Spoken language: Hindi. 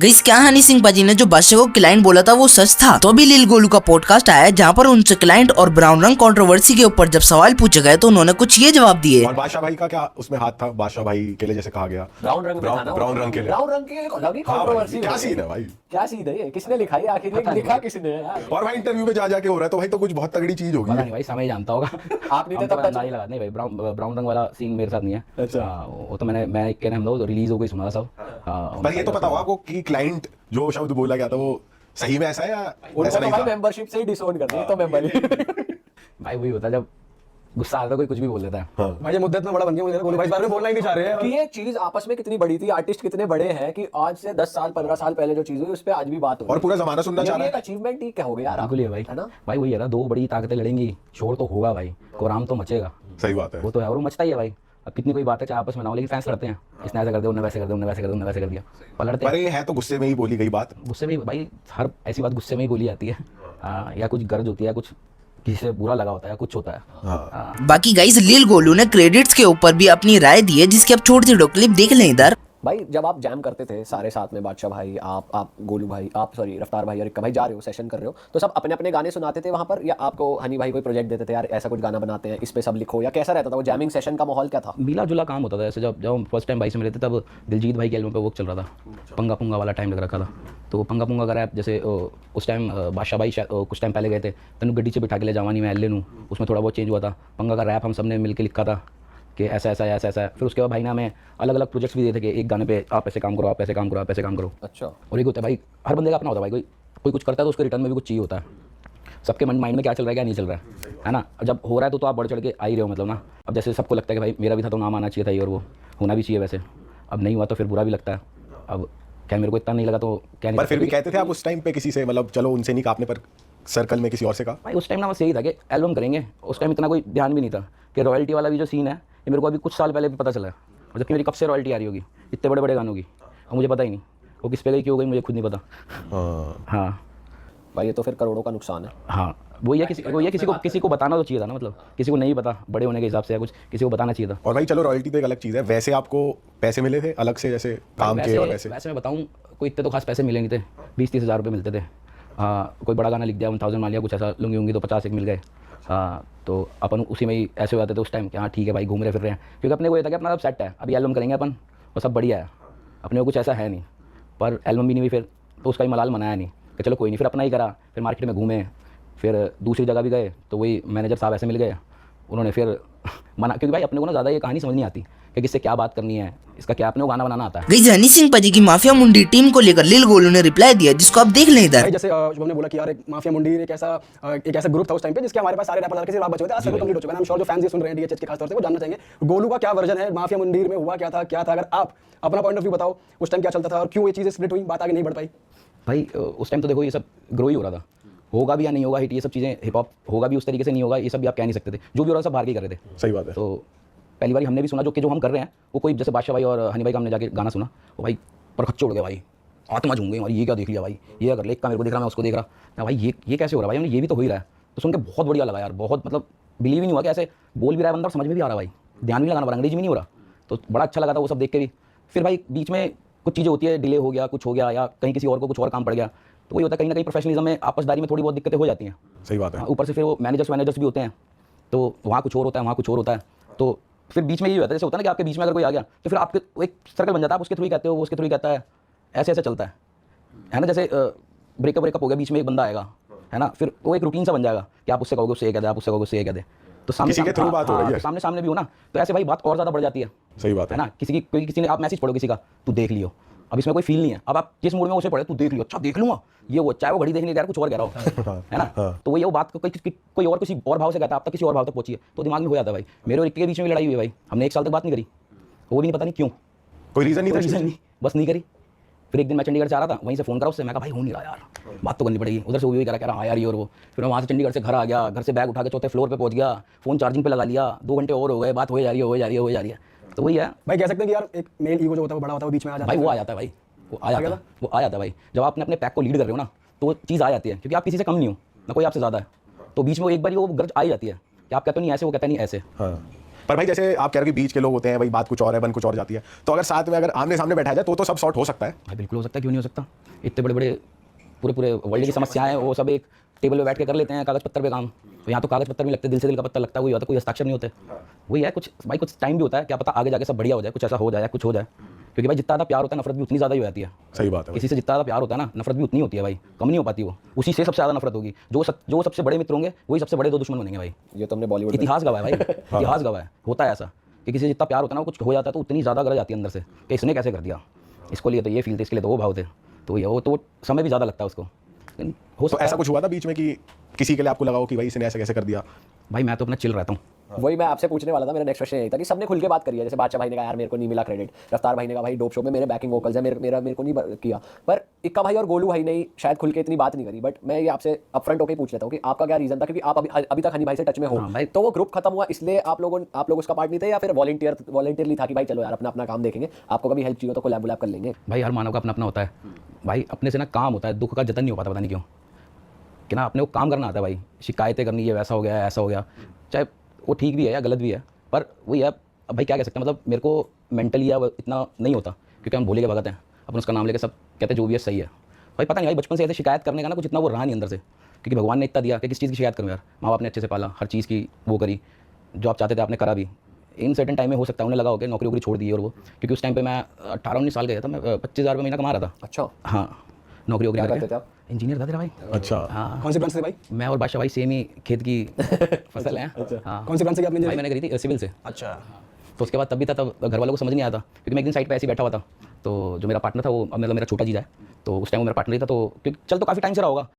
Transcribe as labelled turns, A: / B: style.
A: गाइस क्या हनी सिंह पाजी ने जो बादशाह को क्लाइंट बोला था वो सच था। तो अभी लील गोलू का पॉडकास्ट आया जहाँ पर उनसे क्लाइंट और ब्राउन रंग कंट्रोवर्सी के ऊपर जब सवाल पूछे गए तो उन्होंने कुछ ये जवाब दिए।
B: और बादशाह भाई का क्या उसमें हाथ था? बादशाह भाई के लिए जैसे कहा गया
C: ब्राउन रंग
B: ब्राउन रंग के लिए
C: ब्राउन रंग की एक अलग ही
B: हाँ भाई,
C: कंट्रोवर्सी
B: क्या सीन है भाई?
C: क्या सीन है ये? किसने लिखा है आखिर? ये लिखा किसने है यार?
B: और भाई इंटरव्यू में जा जाके हो रहा है तो भाई तो कुछ बहुत तगड़ी चीज होगी।
D: पता नहीं भाई, समय जानता होगा।
C: आप नहीं थे
D: हम
C: तब
D: तो
C: तक?
D: अंदाजा लगा नहीं भाई, ब्राउन रंग वाला सीन मेरे साथ नहीं है।
C: अच्छा।
D: वो तो मैं कहने हम लोग रिलीज हो गई सुना था सब।
B: पर ये तो पता होगा आपको कि क्लाइंट जो शब्द बोला गया था वो सही में ऐसा है या
C: उनको
B: ऐसा
C: तो
B: नहीं
C: भाई
B: था?
C: मेंबरशिप से ही डिसोन कर दिया तो मेंबर ही।
D: भाई वही होता है जब गुस्सा आता है कोई कुछ भी बोल देता है।
B: हाँ।
E: भाई ये मुद्दत में बड़ा बन गया, मुझे गोलू भाई इस बारे में बोलना ही नहीं चाह रहे हैं।
C: कि ये चीज आपस में कितनी बड़ी थी, आर्टिस्ट कितने बड़े हैं कि आज से 10 साल 15 साल पहले जो चीज हुई उस पर आज भी बात हो
B: और पूरा जमाना सुनना चाह रहा
C: एक
B: है।
C: अचीवमेंट ही क्या हो गया यार?
D: बिल्कुल ही है भाई।
C: है ना?
D: भाई वही है ना, दो बड़ी ताकतें लड़ेंगी, शोर तो होगा भाई, कोराम तो मचेगा।
B: सही बात है।
D: वो तो है और वो मचता ही है भाई। अब कितनी कोई बात है चाहे आपस में ना हो, लेकिन फैंस लड़ते हैं, इसने ऐसा कर दिया, उन्होंने वैसे कर दिया, उन्होंने वैसे कर दिया, उन्होंने वैसे कर दिया, पर लड़ते
B: पर
D: हैं।
B: ये है तो गुस्से में ही बोली गई बात।
D: गुस्से में भाई हर ऐसी बात गुस्से में ही बोली जाती है। या कुछ गर्ज होती है, कुछ किसी से बुरा लगा होता है, कुछ होता है।
B: हाँ।
A: बाकी गाइस लील गोलू ने क्रेडिट्स के ऊपर भी अपनी राय दी है जिसकी अब छोटी सी क्लिप देख लें इधर।
C: भाई जब आप जैम करते थे सारे साथ में, बादशाह भाई, आप गोलू भाई, आप सॉरी रफ्तार भाई और इक्का भाई जा रहे हो, सेशन कर रहे हो, तो सब अपने अपने गाने सुनाते थे वहां पर, या आपको हनी भाई कोई प्रोजेक्ट देते थे यार ऐसा कुछ गाना बनाते हैं इस पे सब लिखो, या कैसा रहता था वो जैमिंग सेशन का माहौल क्या था?
D: मिला जुला काम होता था। ऐसे जब हम फर्स्ट टाइम भाई से मिले थे तब दिलजीत भाई के एल्बम पे वो चल रहा था, पंगा पुंगा वाला टाइम लग रखा था। तो पंगा पुंगा का रैप जैसे उस टाइम बादशाह भाई कुछ टाइम पहले गए थे, तनु गड्डी से बिठा के ले जवानी में एल लूँ, उसमें थोड़ा बहुत चेंज हुआ था। पंगा का रैप हम सब ने मिलकर लिखा था कि ऐसा ऐसा ऐसा ऐसा। फिर उसके बाद भाई ना हमें अलग अलग प्रोजेक्ट्स भी देते कि एक गाने पे आप ऐसे काम करो, आप ऐसे काम करो, आप ऐसे काम करो।
C: अच्छा।
D: और एक होता है भाई, हर बंदे का अपना होता है भाई, कोई कुछ करता है तो उसके रिटर्न में भी कुछ चाहिए होता है। सबके माइंड में क्या चल रहा है क्या नहीं चल रहा है ना। जब हो रहा है तो आप बढ़ चढ़ के आ ही रहे हो, मतलब ना। अब जैसे सबको लगता है कि भाई मेरा भी था तो नाम आना चाहिए था ये, और वो होना भी चाहिए वैसे। अब नहीं हुआ तो फिर बुरा भी लगता है। अब क्या मेरे को इतना नहीं लगा तो क्या नहीं।
B: पर फिर भी कहते थे आप उस टाइम पे किसी से, मतलब चलो उनसे नहीं कापने पर सर्कल में किसी और से कहा?
D: भाई उस टाइम ना बस यही था कि एल्बम करेंगे। उस टाइम इतना कोई ध्यान भी नहीं था कि रॉयल्टी वाला भी जो सीन है ये मेरे को अभी कुछ साल पहले भी पता चला है। और जबकि मेरी कब से रॉयल्टी आ रही होगी इतने बड़े बड़े गानों की, और मुझे पता ही नहीं वो किस पे गई, क्यों गई, मुझे खुद नहीं पता। हाँ
C: भाई ये तो फिर करोड़ों का नुकसान है।
D: हाँ वो ये किसी को बताना तो चाहिए था ना, मतलब किसी को नहीं पता बड़े होने के हिसाब से या कुछ, किसी को बताना चाहिए था।
B: और भाई चलो रॉयल्टी तो एक अलग चीज़ है, वैसे आपको पैसे मिले थे अलग से जैसे काम के? और
D: वैसे मैं बताऊँ कोई इतने तो खास पैसे मिले नहीं थे, 20-30 हज़ार रुपये मिलते थे। कोई बड़ा गाना लिख दिया 1000 मान लिया, कुछ ऐसा लूँगी होंगी तो 50 एक मिल गए। तो अपन उसी में ही ऐसे हो जाते थे उस टाइम कि हाँ ठीक है भाई घूम रहे फिर रहे हैं, क्योंकि अपने को ये था कि अपना सब सेट है, अभी एल्बम करेंगे अपन और सब बढ़िया है, अपने को कुछ ऐसा है नहीं। पर एल्बम भी नहीं हुई फिर तो उसका ही मलाल मनाया नहीं कि चलो कोई नहीं, फिर अपना ही करा। फिर मार्केट में घूमे, फिर दूसरी जगह भी गए तो वही मैनेजर साहब ऐसे मिल गए, उन्होंने फिर मना, क्योंकि भाई अपने को ना ज़्यादा ये कहानी समझ नहीं आती कि किससे क्या बात करनी है, इसका क्या अपने को गाना बनाना आता है।
A: गाइस हनी सिंह पाजी की माफिया मुंडी टीम को लेकर लील गोलू ने रिप्लाई दिया जिसको आप देख लें इधर।
E: भाई जैसे जो हमने बोला कि यार एक माफिया मुंडी एक ऐसा ग्रुप था उस टाइम पे जिसके हमारे पास सारे रैपर के बचे हुए थे, आज सब कंप्लीट हो चुका है। हम श्योर जो फैंस ये सुन रहे हैं डीएचएच के खास तौर से वो जानना चाहेंगे गोलू का क्या वर्जन है, माफिया मुंडी में हुआ क्या था अगर आप अपना पॉइंट ऑफ व्यू बताओ, उस टाइम क्या चलता था और क्यों ये चीज़ें स्प्लिट हुई, बात आगे नहीं बढ़ पाई?
D: भाई उस टाइम तो देखो ये सब ग्रो ही हो रहा था, होगा भी या नहीं होगा हिट, ये सब चीज़ें हिप हॉप होगा भी उस तरीके से नहीं होगा, ये सब भी आप कह नहीं सकते थे। जो भी हो रहा था सब बाहर के कर रहे थे।
B: सही बात है।
D: तो पहली बार हमने भी सुना जो हम कर रहे हैं वो कोई जैसे बादशाह भाई और हनी भाई का हमने जाके गाना सुना, वो भाई पर खच्चे उड़ गए भाई, आत्मा झूम गई हमारी, ये क्या देख लिया भाई, ये अगर लेख का मेरे को देख रहा, मैं उसको देख रहा ना भाई, ये कैसे हो रहा है भाई, हमने ये भी तो हो ही रहा है। तो सुन के बहुत बढ़िया लगा यार, बहुत मतलब बिलीव ही नहीं हुआ कि ऐसे बोल भी रहा है बंदा और समझ में भी आ रहा भाई, ध्यान भी लगाना पड़ा, अंग्रेजी में नहीं हो रहा। तो बड़ा अच्छा लगा था वो सब देख के भी। फिर भाई बीच में कुछ चीज़ें होती है, डिले हो गया, कुछ हो गया या कहीं किसी और को कुछ और काम पड़ गया, तो वही होता है कहीं ना कहीं प्रोफेशनलिज्म में आपसदारी में थोड़ी बहुत दिक्कतें हो जाती हैं।
B: सही बात है।
D: ऊपर से फिर वो मैनेजर्स भी होते हैं, तो वहाँ कुछ और होता है, वहाँ कुछ और होता है। तो फिर बीच में ये होता है, जैसे होता है ना कि आपके बीच में अगर कोई आ गया तो फिर आपके एक सर्कल बन जाता है, आप उसके थ्रू ही कहते हो, वो उसके थ्रू ही कहता है, ऐसे ऐसे चलता है ना। जैसे ब्रेकअप हो गया, बीच में एक बंदा आएगा है ना, फिर वो एक रूटीन सा बन जाएगा कि आप उससे कहोगे उससे ये कह दे, आप उससे कहोगे उससे ये कह दे, तो
B: किसी के थ्रू बात हो रही है,
D: सामने सामने भी हो ना, तो ऐसे भाई बात और ज़्यादा बढ़ जाती है।
B: सही बात
D: है ना। किसी ने आप मैसेज पढ़ो किसी का, तू देख लियो, अब इसमें कोई फील नहीं है, अब आप जिस मूड में उसे पढ़े तू देख लियो, अच्छा देख लूँगा, ये वो चाहे वो घड़ी देखने कुछ और कह रहा हो है ना। तो वो बात कोई और किसी और भाव से कहता है, आप तक किसी और भाव तक पहुंची है तो दिमाग में हो जाता है भाई। मेरे और इक्के के बीच में भी लड़ाई हुई है भाई, हमने 1 साल तक बात नहीं करी, वो भी नहीं पता नहीं क्यों,
B: कोई रीजन नहीं था,
D: बस नहीं करी। फिर एक दिन मैं चंडीगढ़ से आ रहा था, वहीं से फ़ोन करा उससे, मैं कहा भाई हो नहीं रहा यार, बात तो करनी पड़ेगी। उधर से वो भी कह रहा हाँ यार ये और वो। फिर मैं वहाँ से चंडीगढ़ से घर आ गया, घर से बैग उठा के 4थे फ्लोर पे पहुँच गया, फ़ोन चार्जिंग पे लगा लिया, 2 घंटे और हो गए, बात हो जा रही है। तो वही है
E: भाई, कह सकते हैं कि यार एक मेल ईगो जो होता है वो बड़ा होता है, वो बीच में आ जाता है
D: भाई, वो आ जाता है भाई, वो आ जाता है भाई। जब आप अपने पैक को लीड कर रहे हो ना तो वो चीज़ आ जाती है, क्योंकि आप किसी से कम नहीं हो ना कोई आपसे ज़्यादा है, तो बीच में एक बार वो गर्ज आ ही जाती है कि आप कहते नहीं ऐसे, वो कहते नहीं ऐसे।
B: पर भाई जैसे आप कह रहे हो कि बीच के लोग होते हैं भाई, बात कुछ और है बन कुछ और जाती है, तो अगर साथ में अगर आमने सामने बैठा जाए तो सब सॉर्ट हो सकता है।
D: भाई बिल्कुल हो सकता है, क्यों नहीं हो सकता। इतने बड़े बड़े पूरे वर्ल्ड की समस्याएं हैं, वो सब एक टेबल पे बैठ के कर लेते हैं, कागज पत्तर पे काम। तो यहाँ तो कागज पत्तर भी लगते, दिल से दिल का पत्थर लगता है, वही होता है, कोई हस्ताक्षर नहीं होते। वही है कुछ भाई, कुछ टाइम भी होता है, क्या पता आगे जाके सब बढ़िया हो जाए, कुछ ऐसा हो जाए, कुछ हो जाए। क्योंकि भाई जितना ज़्यादा प्यार होता है नफरत भी उतनी ज़्यादा ही हो जाती है।
B: सही बात है भाई।
D: किसी से जितना ज़्यादा प्यार होता है ना, नफरत भी उतनी होती है भाई, कम नहीं हो पाती वो। उसी से सबसे ज़्यादा नफरत होगी। जो सबसे बड़े मित्र होंगे वही सबसे बड़े दो दुश्मन बनेंगे भाई।
C: ये तुमने बॉलीवुड में
D: इतिहास गवाह है भाई, इतिहास गवाह है, होता है ऐसा कि किसी से जितना प्यार होता है ना, वो कुछ हो जाता है तो उतनी ज़्यादा गरज आती है अंदर से कि इसने कैसे कर दिया, इसको लिए तो ये फील थे, इसके लिए तो वो भाव थे, तो ये वो तो समय भी ज़्यादा लगता है उसको। लेकिन हो
B: तो
D: सकता
B: ऐसा
D: है
B: कुछ हुआ था बीच में कि किसी के लिए आपको लगा हो कि भाई इसने ऐसे कैसे कर दिया?
D: भाई, मैं तो अपना चिल रहता हूँ।
C: वही मैं आपसे पूछने वाला था, मेरा नेक्स्ट क्वेश्चन यही था कि सबने खुल के बात करी है। जैसे बादशाह भाई ने कहा यार मेरे को नहीं मिला क्रेडिट, रफ्तार भाई ने कहा भाई डोप शो में मेरे बैकिंग वोकल्स है, मेरे को नहीं किया, पर इक्का भाई और गोलू भाई ने शायद खुल के इतनी बात नहीं करी। बट मैं ये आपसे अपफ्रंट होकर पूछ लेता हूँ कि आपका क्या रीजन था, क्योंकि आप अभी तक हनी भाई से टच में हो।
D: हाँ भाई।
C: तो वो ग्रुप खत्म हुआ इसलिए आप लोग उसका पार्ट नहीं थे, या फिर वॉलंटियरली था कि भाई चलो यार अपना अपना काम देखेंगे, आपको कभी हेल्प चाहिए तो कोलैब वोलैब कर लेंगे?
D: भाई हर मानव का अपना अपना होता है भाई, अपने से ना काम होता है, दुख का जतन नहीं हो पाता, पता नहीं क्यों, कि ना अपने को काम करना आता है भाई, शिकायतें करनी, ये वैसा हो गया ऐसा हो गया, चाहे वो ठीक भी है या गलत भी है, पर वही है। अब भाई क्या कह सकते हैं, मतलब मेरे को मेंटली या इतना नहीं होता, क्योंकि हम भोले के भगत हैं, अपन उसका नाम लेके सब कहते हैं जो भी है सही है। भाई पता नहीं भाई, बचपन से ऐसे शिकायत करने का ना कुछ इतना वो रहा नहीं अंदर से, क्योंकि भगवान ने इतना दिया कि किस चीज़ की शिकायत करूँ यार। माँ बाप ने अच्छे से पाला, हर चीज़ की वो करी, जो आप चाहते थे आपने करा भी। इन सर्टेन टाइम में हो सकता है उन्हें लगा हो कि नौकरी वोकरी छोड़ दी, और वो क्योंकि उस टाइम पे मैं 18-19 साल गया था, मैं 25,000 रुपये महीना कमा रहा था।
C: अच्छा,
D: हाँ, नौकरी वोकरी
C: क्या
D: करके।
C: करते थे आप?
D: इंजीनियर था तेरा भाई।
B: अच्छा,
D: हाँ,
E: कौन सी ब्रांच से भाई?
D: मैं और बादशाह भाई सेम ही खेत की फसल है। हाँ,
E: कौन सी ब्रांच से आपने
D: भाई
E: इंजीनियरिंग?
D: मैंने करी थी सिविल से।
E: अच्छा,
D: तो उसके बाद तब भी था, तब घर वालों को समझ नहीं आया था, क्योंकि मैं एक दिन साइड पे ऐसे ही बैठा हुआ था, तो जो मेरा पार्टनर था वो, अब मतलब मेरा छोटा जीजा है, तो उस टाइम वो मेरा पार्टनर ही था, तो क्योंकि चल तो काफ़ी टाइम से रहा होगा,